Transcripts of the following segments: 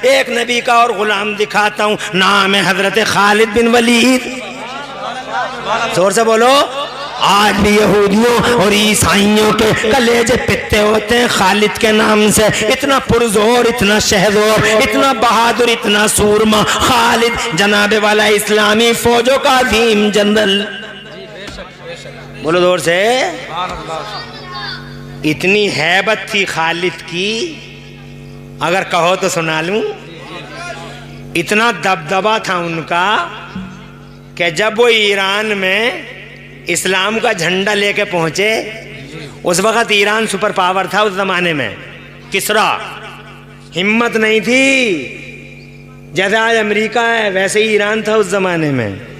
एक नबी का और गुलाम दिखाता हूँ, नाम है हजरत खालिद बिन वलीद। जोर से बोलो। आज भी यहूदियों और ईसाइयों के कलेजे पित्ते होते हैं खालिद के नाम से। इतना पुरजोर, इतना शहजोर, इतना बहादुर, इतना सूरमा खालिद, जनाबे वाला इस्लामी फौजों का अजीम जनरल। बोलो जोर से। इतनी हैबत थी खालिद की, अगर कहो तो सुना लूं। इतना दबदबा था उनका कि जब वो ईरान में इस्लाम का झंडा लेके पहुंचे, उस वक्त ईरान सुपर पावर था उस जमाने में, किसरा। हिम्मत नहीं थी, जैसे आज अमेरिका है वैसे ही ईरान था उस जमाने में।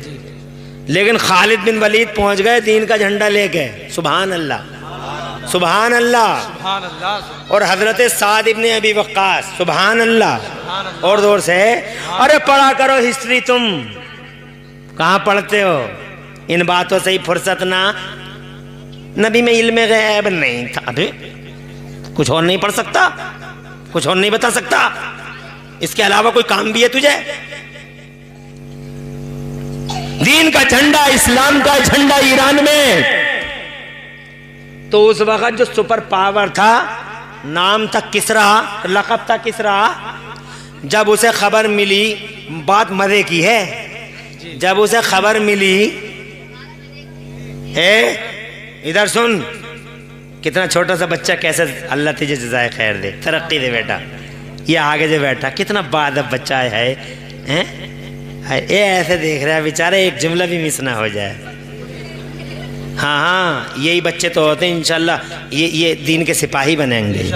लेकिन खालिद बिन वलीद पहुंच गए दीन का झंडा लेके। सुभान अल्लाह, सुभान अल्लाह। और हजरत साद इब्ने अबी वक्कास, सुभान अल्लाह। और जोर से। अरे पढ़ा करो हिस्ट्री, तुम कहाँ पढ़ते हो इन बातों से ही फुर्सत ना। नबी में इल्म गैब नहीं था। अबे कुछ और नहीं पढ़ सकता, कुछ और नहीं बता सकता, इसके अलावा कोई काम भी है तुझे? दीन का झंडा, इस्लाम का झंडा ईरान में। तो उस वक्त जो सुपर पावर था, नाम था किसरा, लक़ब था किसरा। जब उसे खबर मिली, बात मजे की है, जब उसे खबर मिली, इधर सुन, कितना छोटा सा बच्चा, कैसे अल्लाह तुझे जज़ाए खैर दे, तरक्की दे बेटा। ये आगे जो बैठा कितना बादब बच्चा है, ये ऐसे देख रहा है बेचारा, एक जुमला भी मिस ना हो जाए। हाँ हाँ, यही बच्चे तो होते हैं इंशाल्लाह, ये दीन के सिपाही बनेंगे।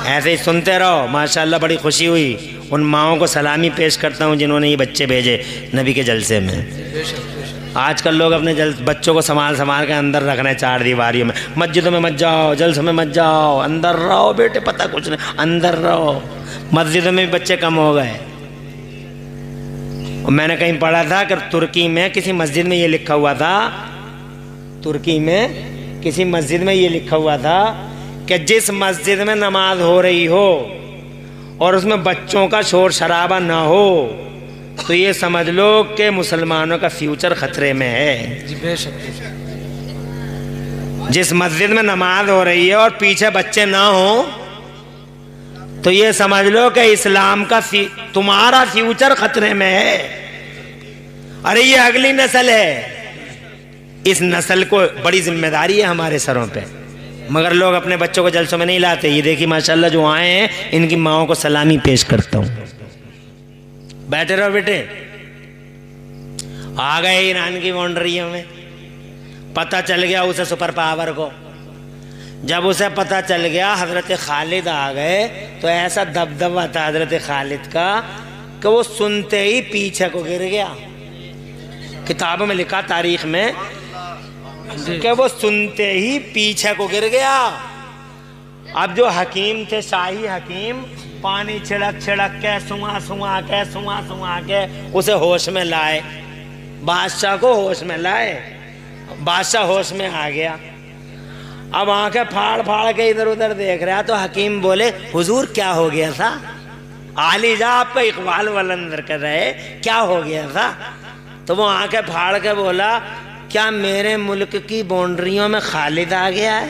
ऐसे ही सुनते रहो। माशाल्लाह बड़ी खुशी हुई। उन माओं को सलामी पेश करता हूँ जिन्होंने ये बच्चे भेजे नबी के जलसे में। आजकल लोग अपने बच्चों को संभाल के अंदर रख रहे हैं, चार दीवारियों में। मस्जिदों में मत जाओ, जलसों में मत जाओ, अंदर रहो बेटे, पता कुछ नहीं, अंदर रहो। मस्जिदों में भी बच्चे कम हो गए। मैंने कहीं पढ़ा था कि तुर्की में किसी मस्जिद में ये लिखा हुआ था, तुर्की में किसी मस्जिद में ये लिखा हुआ था कि जिस मस्जिद में नमाज हो रही हो और उसमें बच्चों का शोर शराबा ना हो, तो ये समझ लो कि मुसलमानों का फ्यूचर खतरे में है। जी बेशक। जिस मस्जिद में नमाज हो रही है और पीछे बच्चे ना हो, तो ये समझ लो कि इस्लाम का तुम्हारा फ्यूचर खतरे में है। अरे ये अगली नस्ल है, इस नस्ल को बड़ी जिम्मेदारी है हमारे सरों पे, मगर लोग अपने बच्चों को जलसों में नहीं लाते। ये देखिए माशाल्लाह जो आए हैं, इनकी माओं को सलामी पेश करता हूँ। बैठे रहो बेटे। आ गए ईरान की बाउंड्रियों में, पता चल गया उसे सुपर पावर को। जब उसे पता चल गया हजरत खालिद आ गए, तो ऐसा दबदबा था हजरत खालिद का कि वो सुनते ही पीछे को गिर गया। किताबों में लिखा, तारीख में, कि वो सुनते ही पीछे को गिर गया। अब जो हकीम थे, शाही हकीम, पानी छिड़क के सुआ के उसे होश में लाए, बादशाह को होश में लाए। बादशाह होश में आ गया। अब आंखें फाड़ के इधर उधर देख रहा, तो हकीम बोले, हुजूर क्या हो गया था? आली जा आपका इकबाल वलंदर कर रहे, क्या हो गया था? तो वो आंखें फाड़ के बोला, क्या मेरे मुल्क की बाउंड्रियों में खालिद आ गया है?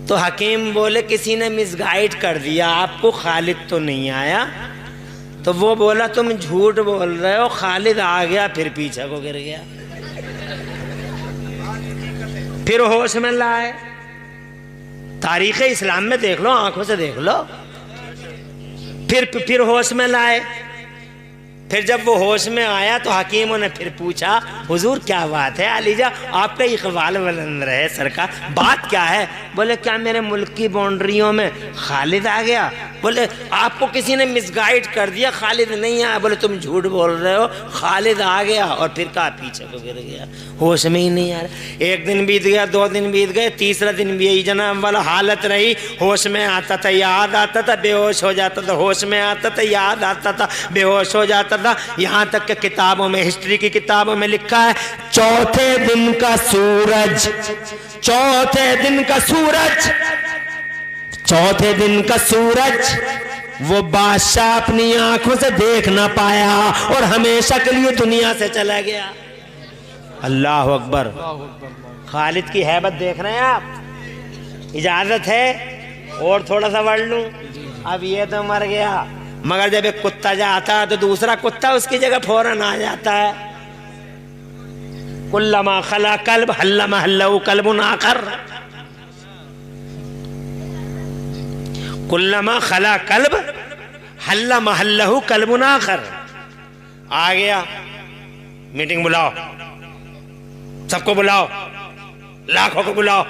तो हकीम बोले, किसी ने मिसगाइड कर दिया आपको, खालिद तो नहीं आया। तो वो बोला, तुम झूठ बोल रहे हो, खालिद आ गया, फिर पीछे को गिर गया। फिर होश में लाए। तारीख़ इस्लाम में देख लो, आंखों से देख लो। फिर होश में लाए। फिर जब वो होश में आया तो हकीमों ने फिर पूछा, हुजूर क्या बात है? अलीजा आपका इकबाल बुलंद रहे सरकार, बात क्या है? बोले, क्या मेरे मुल्क की बाउंड्रियों में खालिद आ गया? बोले, आपको किसी ने मिसगाइड कर दिया, खालिद नहीं आया। बोले, तुम झूठ बोल रहे हो, खालिद आ गया। और फिर कहा पीछे को गिर गया, होश में ही नहीं आ रहा। एक दिन बीत गया, 2 दिन बीत गए, तीसरा दिन भी यही जनाब वाला हालत रही। होश में आता था, याद आता था, बेहोश हो जाता था, होश में आता था, याद आता था, बेहोश हो जाता था। यहाँ तक कि किताबों में, हिस्ट्री की किताबों में लिखा है, चौथे दिन का सूरज, चौथे दिन का सूरज वो बादशाह अपनी आंखों से देख ना पाया और हमेशा के लिए दुनिया से चला गया। अल्लाह अकबर। खालिद की हैबत देख रहे हैं आप। इजाजत है और थोड़ा सा बढ़ लूं? अब ये तो मर गया, मगर जब एक कुत्ता जाता है तो दूसरा कुत्ता उसकी जगह फौरन आ जाता है। कुल्लमा खला कल्ब हल्ला महल्लहु कल्बुन आखर। कुल्लमा खला कल्ब हल्ला महल्लहु कल्बुन आखर। आ गया, मीटिंग बुलाओ, सबको बुलाओ, लाखों को बुलाओ,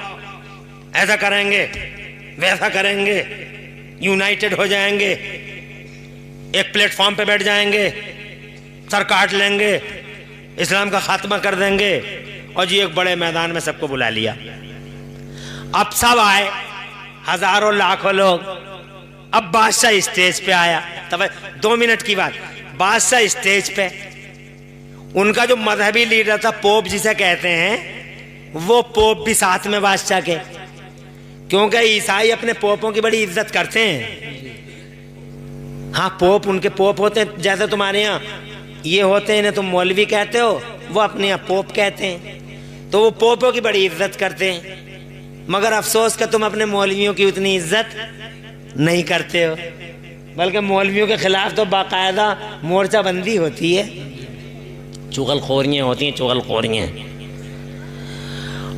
ऐसा करेंगे वैसा करेंगे, यूनाइटेड हो जाएंगे, एक प्लेटफॉर्म पे बैठ जाएंगे, सर काट लेंगे, इस्लाम का खात्मा कर देंगे। और जी एक बड़े मैदान में सबको बुला लिया। अब सब आए, हजारों लाखों लोग। अब बादशाह स्टेज पे आया। तब 2 मिनट की बात, बादशाह स्टेज पे, उनका जो मजहबी लीडर था, पोप जिसे कहते हैं, वो पोप भी साथ में बादशाह के, क्योंकि ईसाई अपने पोपों की बड़ी इज्जत करते हैं। हाँ, पोप उनके पोप होते हैं, जैसे तुम्हारे यहाँ ये होते हैं ना, तुम मौलवी कहते हो, वो अपने यहाँ पोप कहते हैं। तो वो पोपों की बड़ी इज्जत करते हैं, मगर अफसोस का तुम अपने मौलवियों की उतनी इज्जत नहीं करते हो, बल्कि मौलवियों के खिलाफ तो बाकायदा मोर्चाबंदी होती है, चुगलखोरियाँ होती हैं, चुगलखोरियाँ।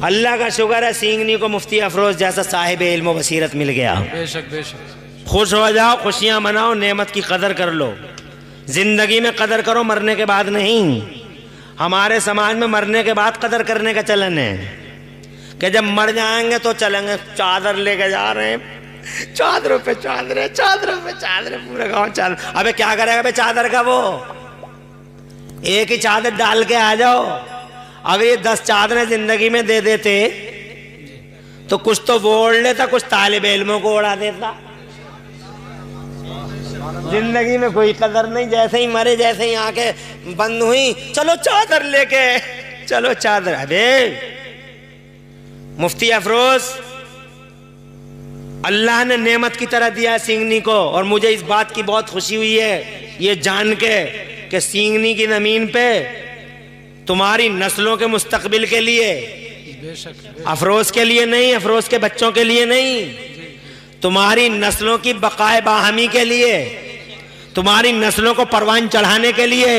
अल्लाह का शुक्र है सींगनी को मुफ्ती अफरोज जैसा साहिब इल्म व बसीरत मिल गया। बेशक बेशक। खुश हो जाओ, खुशियां मनाओ, नेमत की कदर कर लो। जिंदगी में कदर करो, मरने के बाद नहीं। हमारे समाज में मरने के बाद कदर करने का चलन है कि जब मर जाएंगे तो चलेंगे, चादर लेके जा रहे हैं, चादरों पे चादरें, चादरों पे चादरें, पूरे गांव चादर। अबे क्या करेगा बे चादर का? वो एक ही चादर डाल के आ जाओ। अगर ये 10 चादरें जिंदगी में दे देते तो कुछ तो वो ओढ़ लेता, कुछ तालिब इल्मों को उड़ा देता। जिंदगी में कोई कदर नहीं, जैसे ही मरे, जैसे ही आंखें बंद हुई, चलो चादर लेके, चलो चादर। अबे मुफ्ती अफरोज अल्लाह ने नेमत की तरह दिया सींगनी को, और मुझे इस बात की बहुत खुशी हुई है ये जान के कि सींगनी की जमीन पे तुम्हारी नस्लों के मुस्तकबिल के लिए, अफरोज के लिए नहीं, अफरोज के बच्चों के लिए नहीं, तुम्हारी नस्लों की बकाए बाहमी के लिए, तुम्हारी नस्लों को परवान चढ़ाने के लिए,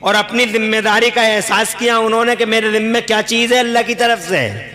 और अपनी जिम्मेदारी का एहसास किया उन्होंने कि मेरे जिम्मे क्या चीज है अल्लाह की तरफ से।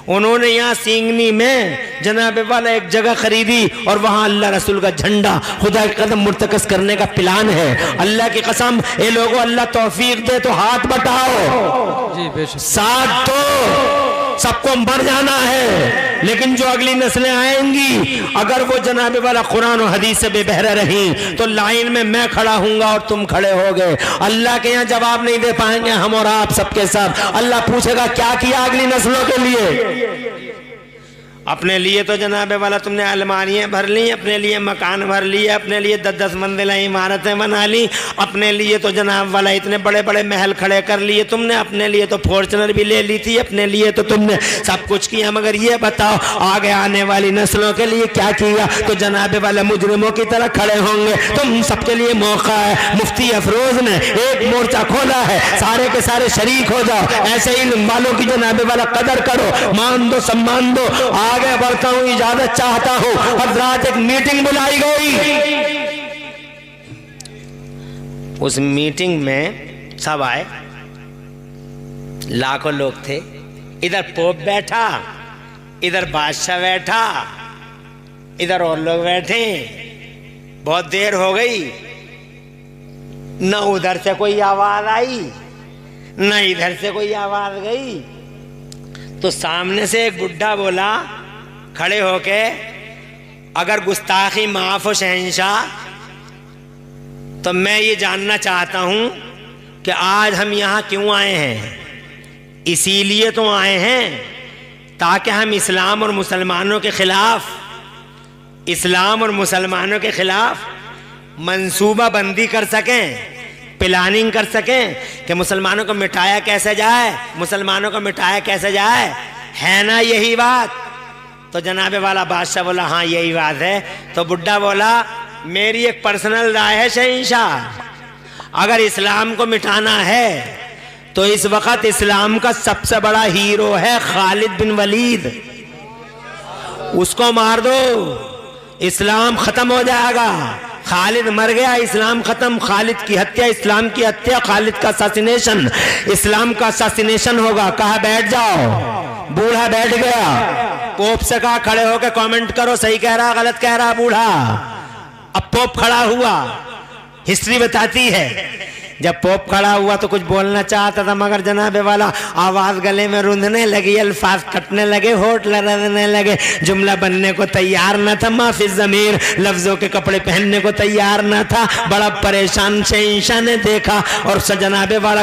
उन्होंने यहाँ सींगनी में जनाब वाला एक जगह खरीदी और वहां अल्लाह रसूल का झंडा खुदा के कदम मुर्तकस करने का प्लान है। अल्लाह की कसम, ये लोगों अल्लाह तौफीक दे तो हाथ बटाओ, जी बेशक। साथ दो। सबको मर जाना है, लेकिन जो अगली नस्लें आएंगी, अगर वो जनाब वाला कुरान और हदीस से बेबहरा रही तो लाइन में मैं खड़ा हूंगा और तुम खड़े हो गए। अल्लाह के यहाँ जवाब नहीं दे पाएंगे हम और आप सबके सब। अल्लाह पूछेगा क्या किया अगली नस्लों के लिए? अपने लिए तो जनाब वाला तुमने अलमारियां भर ली, अपने लिए मकान भर लिए, अपने लिए 10-10 मंजिला इमारतें बना ली, अपने लिए तो जनाब वाला इतने बड़े बड़े महल खड़े कर लिए तुमने, अपने लिए तो फॉर्च्यूनर भी ले ली थी, अपने लिए तो तुमने सब कुछ किया, मगर ये बताओ आगे आने वाली नस्लों के लिए क्या किया? तो जनाब वाला मुजरिमों की तरह खड़े होंगे। तुम सबके लिए मौका है, मुफ्ती अफरोज ने एक मोर्चा खोला है, सारे के सारे शरीक हो जाओ, ऐसे ही वालों की जनाब वाला कदर करो, मान दो, सम्मान दो। आगे बढ़ता हूं, इजाजत चाहता हूं। हज़रात एक मीटिंग बुलाई गई, उस मीटिंग में सब आए, लाखों लोग थे। इधर पोप बैठा, इधर बादशाह बैठा, इधर और लोग बैठे। बहुत देर हो गई, न उधर से कोई आवाज आई न इधर से कोई आवाज गई। तो सामने से एक बुढ़ा बोला खड़े होके, अगर गुस्ताखी माफ हो शहंशाह, तो मैं ये जानना चाहता हूं कि आज हम यहां क्यों आए हैं। इसीलिए तो आए हैं ताकि हम इस्लाम और मुसलमानों के खिलाफ, इस्लाम और मुसलमानों के खिलाफ मंसूबा बंदी कर सकें, प्लानिंग कर सकें कि मुसलमानों को मिटाया कैसे जाए, मुसलमानों को मिटाया कैसे जाए। है ना यही बात? तो जनाबे वाला बादशाह बोला हाँ यही बात है। तो बुड्ढा बोला मेरी एक पर्सनल राय है शहंशाह, अगर इस्लाम को मिटाना है तो इस वक्त इस्लाम का सबसे बड़ा हीरो है खालिद बिन वलीद, उसको मार दो, इस्लाम खत्म हो जाएगा। खालिद मर गया, इस्लाम खत्म। खालिद की हत्या इस्लाम की हत्या, खालिद का असैसिनेशन इस्लाम का असैसिनेशन होगा। कहा बैठ जाओ, बूढ़ा बैठ गया। पोप से कहा खड़े होकर कमेंट करो, सही कह रहा गलत कह रहा बूढ़ा। अब पोप खड़ा हुआ, हिस्ट्री बताती है जब पोप खड़ा हुआ तो कुछ बोलना चाहता था, मगर जनाबे वाला आवाज गले में रूंधने लगी, अल्फाज कटने लगे, होठ लड़ने लगे, जुमला बनने को तैयार न था, माफी ज़मीर लफ्जों के कपड़े पहनने को तैयार न था। बड़ा परेशान शहंशाह ने देखा और जनाबे वाला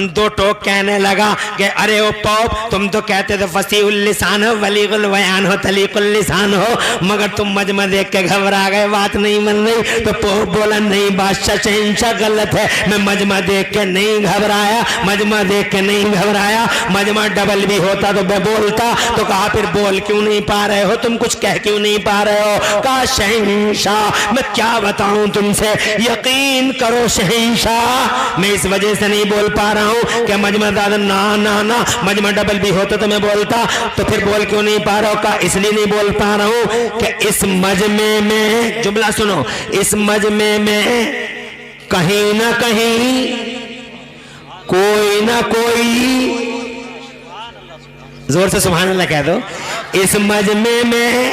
दो टोक कहने लगा कि अरे ओ पोप, तुम तो कहते थे फसीहुल लिसान हो, वलीगुल बयान हो, तलीकुल लिसान हो, मगर तुम मजमा देख के घबरा गए, बात नहीं मन रही। तो पोप बोला नहीं बादशाह, शहंशाह गलत है, मैं मजमा देख के नहीं घबराया, मजमा देख के नहीं घबराया, मजमा डबल भी होता तो मैं बोलता। तो कहा फिर बोल क्यों नहीं पा रहे हो तुम, कुछ कह क्यों नहीं पा रहे हो? कहा शहंशाह मैं क्या बताऊं तुमसे, यकीन करो शहंशाह मैं इस वजह से नहीं बोल पा रहा हूं कि मजमा दादा ना ना ना, मजमा डबल भी होता तो मैं बोलता। तो फिर बोल क्यों नहीं पा रहा हो? कहा इसलिए नहीं बोल पा रहा हूं कि इस मजमे में, जुमला सुनो, इस मजमे में कहीं ना कहीं कोई ना कोई, जोर से सुभान अल्लाह कह दो, इस मजमे में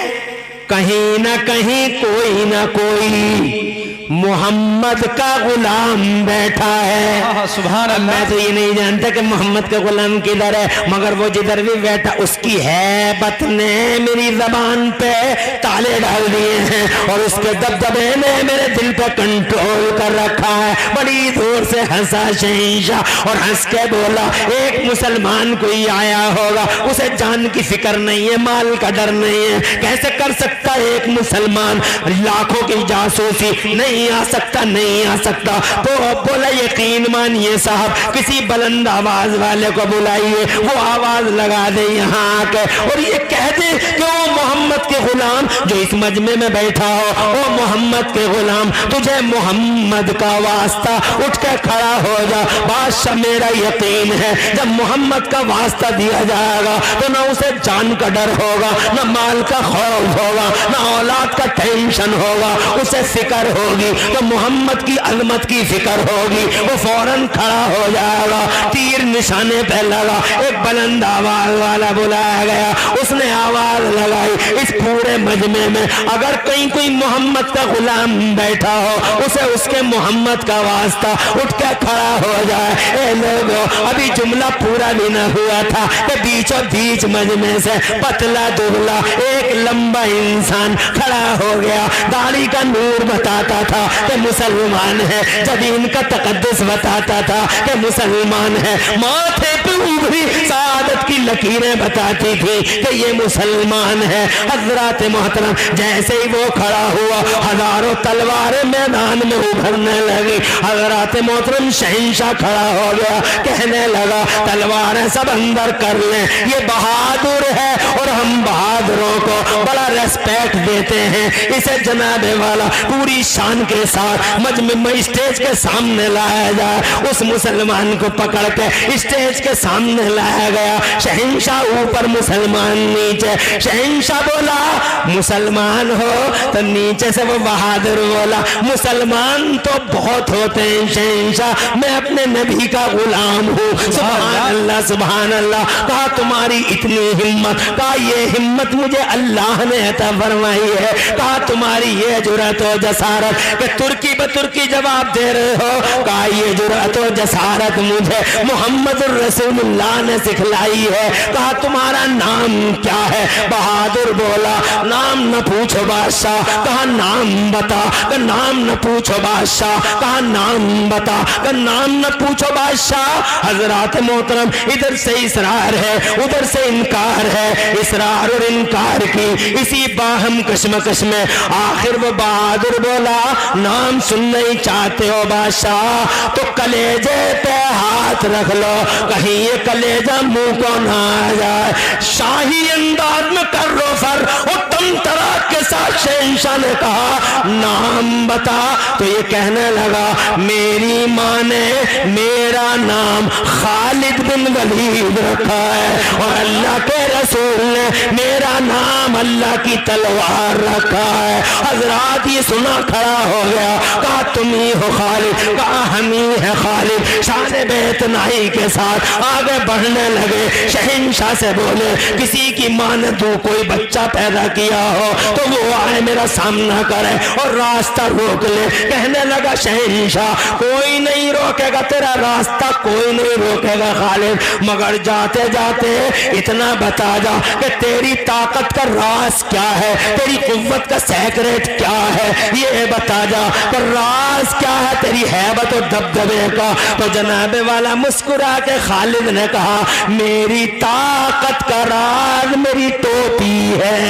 कहीं ना कहीं कोई ना कोई मोहम्मद का गुलाम बैठा है। सुभान अल्लाह। मैं तो ये नहीं जानता कि मोहम्मद का गुलाम किधर है, मगर वो जिधर भी बैठा उसकी हैबत ने मेरी जबान पे ताले डाल दिए हैं और उसके दबदबे ने मेरे दिल पे कंट्रोल कर रखा है। बड़ी दूर से हंसा शहंशाह और हंस के बोला एक मुसलमान कोई आया होगा, उसे जान की फिक्र नहीं है, माल का डर नहीं है, कैसे कर सकता एक मुसलमान लाखों की जासूसी? नहीं आ सकता, नहीं आ सकता। तो बोला यकीन मानिए साहब, किसी बुलंद आवाज वाले को बुलाइए, वो आवाज लगा दे यहाँ आके और ये कह दे कि वो मोहम्मद के गुलाम जो इस मजमे में बैठा हो, वो मोहम्मद के गुलाम, तुझे मोहम्मद का वास्ता, उठ के खड़ा हो जा। बादशाह मेरा यकीन है जब मोहम्मद का वास्ता दिया जाएगा तो ना उसे जान का डर होगा, ना माल का खौफ होगा, ना औलाद का टेंशन होगा, उसे फिक्र होगी तो मोहम्मद की अजमत की फिक्र होगी, वो फौरन खड़ा हो जाएगा, तीर निशाने पे लगा। एक बुलंद आवाज वाला बुलाया गया, उसने आवाज लगाई इस पूरे मजमे में अगर कहीं कोई मोहम्मद का गुलाम बैठा हो, उसे उसके मोहम्मद का वास्ता, उठ के खड़ा हो जाए। ए लोगों, अभी जुमला पूरा भी न हुआ था कि बीचों बीच मजमे से पतला दुबला एक लंबा इंसान खड़ा हो गया, दाढ़ी का नूर बताता था कि मुसलमान है, जबीन का तकद्दुस बताता था कि मुसलमान है, माथे पे उभरी सादत की लकीरें बताती थी कि ये मुसलमान है। हजरत मोहतरम जैसे ही वो खड़ा हुआ, हजारों तलवारें मैदान में उभरने लगी। हजरत मोहतरम शहंशाह खड़ा हो गया, कहने लगा तलवारें सब अंदर कर लें, ये बहादुर है और हम बहादुरों को बड़ा रेस्पेक्ट देते हैं। इसे जनाबे वाला पूरी शान के साथ मजमे स्टेज के सामने लाया जाए। उस मुसलमान को पकड़ के स्टेज के सामने लाया गया। शहंशाह ऊपर, मुसलमान नीचे। शहंशाह बोला मुसलमान हो, तो नीचे से वो बहादुर बोला मुसलमान तो बहुत होते हैं शहंशाह, मैं अपने नबी का गुलाम हूँ। सुभान अल्लाह, सुभान अल्लाह। कहा तुम्हारी इतनी हिम्मत, कहा ये हिम्मत मुझे अल्लाह ने अता फरमाई है। कहा तुम्हारी ये जुर्रत और जसारत कि तुर्की ब तुर्की जवाब दे रहे हो, कहा ये जुर्रत और जसारत मुझे मोहम्मद रसूलुल्लाह ने सिखलाई है। कहा तुम्हारा नाम क्या है? बहादुर बोला नाम न पूछो बादशाह। कहा नाम बता। कहा नाम न पूछो बादशाह। कहा नाम बता। कहा नाम न पूछो बादशाह। हजरत मोहतरम इधर से इसरार है, उधर से इनकार है। इसरार और इनकार की इसी बाहम कश्मकश में आखिर वो बहादुर बोला नाम सुनना ही चाहते हो बादशाह तो कलेजे पे हाथ रख लो, कहीं ये कलेजा मुंह को ना आ जाए। शाही अंदाज में कर लो सर। और तुम तरह के साथ शहंशाह ने कहा नाम बता, तो ये कहने लगा मेरी माँ ने मेरा नाम खालिद बिन वलीद रखा है और अल्लाह के रसूल ने मेरा नाम अल्लाह की तलवार रखा है। हजरात ये सुना खड़ा हो गया, कहा तुम ही हो खालिद, कहा हम ही है खालिद। शान बेतनाई के साथ आगे बढ़ने लगे। शहंशाह से बोले किसी की माँ ने तू कोई बच्चा पैदा किया हो तो वो आए मेरा सामना करे और रास्ता रोक ले। कहने लगा शहंशाह कोई नहीं रोकेगा तेरा रास्ता, कोई नहीं रोकेगा खालिद, मगर जाते जाते इतना बता जा कि तेरी ताकत का राज क्या है, तेरी कुव्वत का सेक्रेट क्या है, ये बता जा। पर राज क्या है तेरी हैबत और दबदबे का? तो जनाबे वाला मुस्कुरा के खालिद ने कहा मेरी ताकत का राज मेरी टोपी है।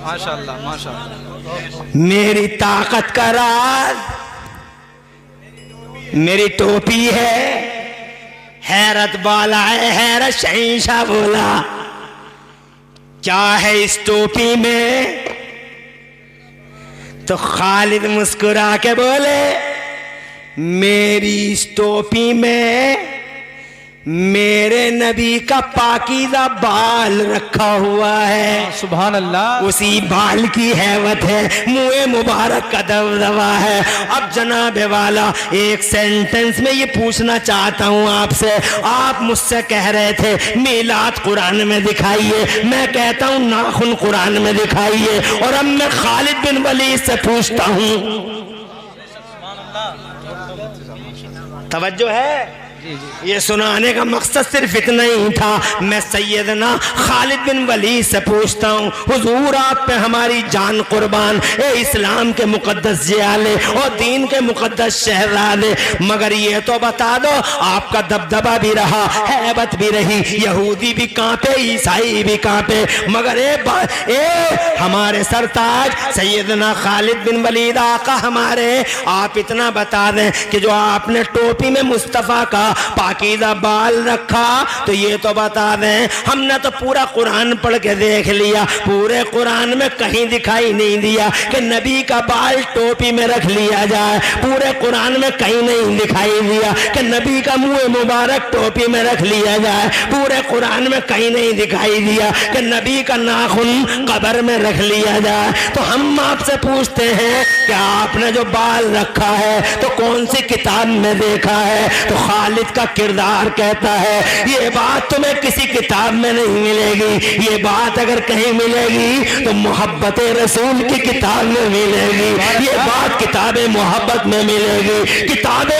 माशाअल्लाह माशाअल्लाह। मेरी ताकत का राज मेरी टोपी है। हैरत वाला है, हैरत। शहंशाह बोला क्या है इस टोपी में? तो खालिद मुस्कुरा के बोले मेरी इस टोपी में मेरे नबी का पाकीज़ा बाल रखा हुआ है। सुभान अल्लाह। उसी बाल की हैवत है, मुँह मुबारक का दबदबा है। अब जनाबे वाला एक सेंटेंस में ये पूछना चाहता हूँ आपसे। आप मुझसे कह रहे थे मीलाद कुरान में दिखाइए, मैं कहता हूँ नाखून कुरान में दिखाइए। और अब मैं खालिद बिन वलीद से पूछता हूँ, तवज्जो है? ये सुनाने का मकसद सिर्फ इतना ही था। मैं सैयदना खालिद बिन वलीद से पूछता हूँ हुजूर आप पे हमारी जान कुर्बान, ए इस्लाम के मुकद्दस जियाले और दीन के मुकद्दस शहरादे, मगर ये तो बता दो आपका दबदबा भी रहा, हैबत भी रही, यहूदी भी कांपे, ईसाई भी कांपे, मगर हमारे सरताज सैयदना खालिद बिन वलीद आका हमारे, आप इतना बता दें कि जो आपने टोपी में मुस्तफ़ा का पाकीज़ा बाल रखा तो ये तो बता दें हमने तो पूरा कुरान पढ़ के देख लिया, पूरे कुरान में कहीं दिखाई नहीं दिया कि नबी का बाल टोपी में रख लिया जाए। पूरे कुरान में कहीं नहीं दिखाई दिया कि नबी का मुंह मुबारक टोपी में रख लिया जाए। पूरे कुरान में कहीं नहीं दिखाई दिया कि नबी का नाखून कब्र में रख लिया जाए। तो हम आपसे पूछते हैं कि आपने जो बाल रखा है तो कौन सी किताब में देखा है? तो खालिद का किरदार कहता है ये बात तुम्हें किसी किताब में नहीं मिलेगी, ये बात अगर कहीं मिलेगी तो मोहब्बत रसूल की किताब में मिलेगी, ये बात किताब मोहब्बत में मिलेगी। किताब